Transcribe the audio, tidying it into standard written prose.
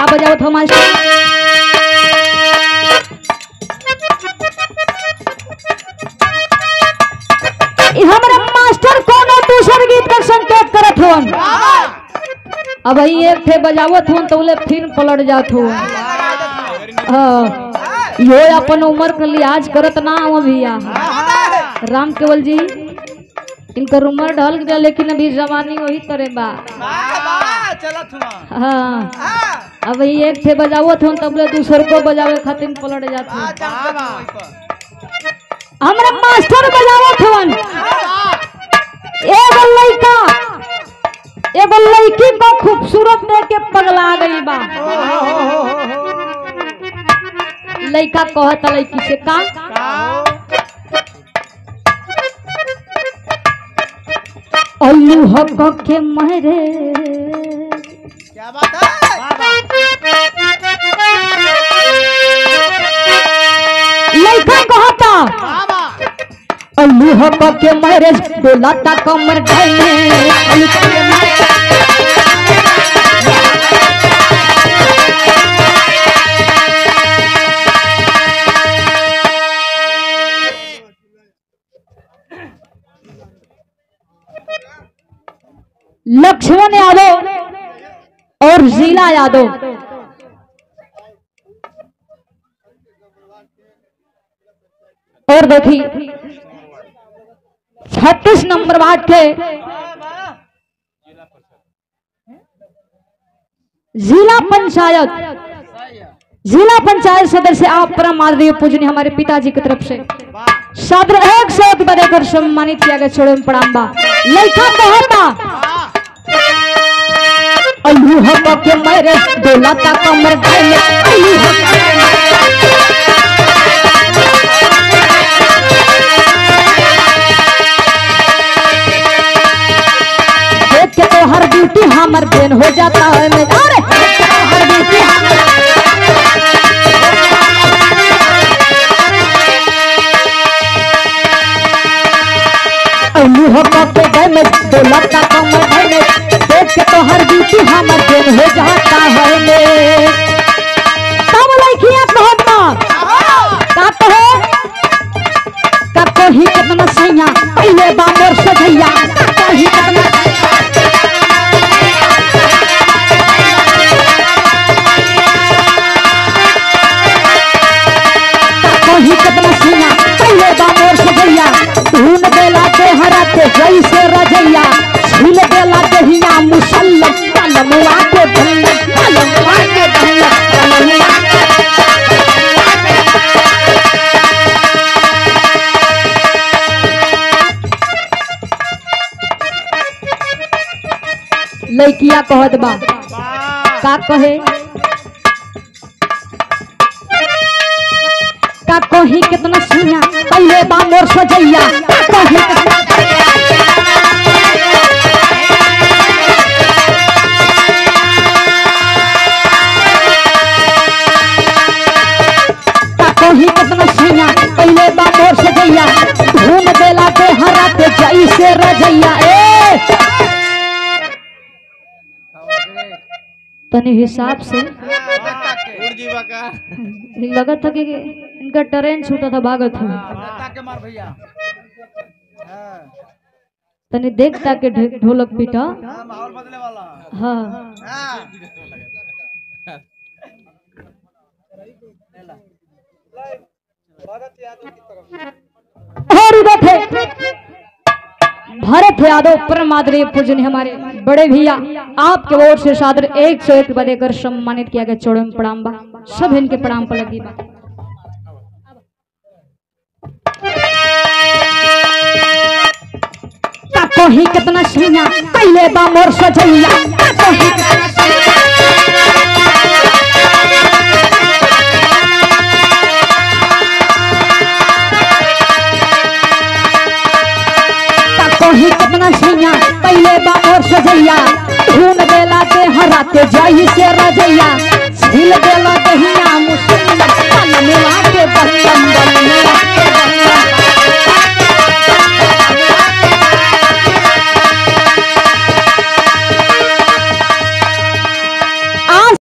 का बजाओ थो मास्टर हमारे मास्टर कोनो दूसर गीत का संकेत करत होन अब ही एक थे बजावत होन तो उले फिर पलट जात हो यो अपन उम्र के लिहाज करत ना हो भैया राम केवल जी इनकर उम्र ढल गया लेकिन अभी जवानी वही तरह बा हाँ अब ही एक थे बजावत होन तब दूसर को बजावे खातिर पलट जात हमरा मास्टर बजावत हवन एगो लड़की को खूबसूरत देख के पगला गई बा लड़का कहता लड़की से का अल्लू हक के महरे क्या बात है लड़का कहता अल्लू हक के महरे बोलाता कमर लक्ष्मण यादव और शीला यादव और देखी 36 नंबर वार्ड के जिला पंचायत सदस्य आप परम आदरणीय पूजनीय हमारे पिताजी की तरफ से सादर 101 बदेकर सम्मानित किया गया। छोड़ो प्रणाम बा लड़का कहता अल्लू हक के मेरे डोलाता कमर ढाले देख के तो हर ब्यूटी हमर देन हो जाता है हर ब्यूटी अल्लू हक के गए में डोलाता कमर ढाले देख के तो हर ब्यूटी हमर देन हो जाता है तब लड़कियां कहता का कहे का कोही कितना सैया पहले बामर सजैया कोही कितना कोही कितना सैया पहले बामर सजैया धून देला के हरा के जैसे रजैया छील देला दहिया मुसल्लम कलमवा के धन्ना कलमवा के धन्ना कलमवा लड़किया कहत बा का कहे का कही कितना सुना पहले बामर सजैया का कही कितना सैया पहले बामर सजैया घूम देला के हरा के जैसे रजैया तनी हिसाब से लगा था कि इनका ट्रेन छूटा था भागत हूँ तनी देखता के ढोलक पीटा हाँ भरत यादव परम आदरणीय पूजनीय हमारे बड़े भैया आपके ओर से सादर 101 बदेकर सम्मानित किया गया। चौड़े में प्रणाम बा सब इनके प्रणाम पर लगी बा कोही कितना सैया पहले बामर सजैया कोही कितना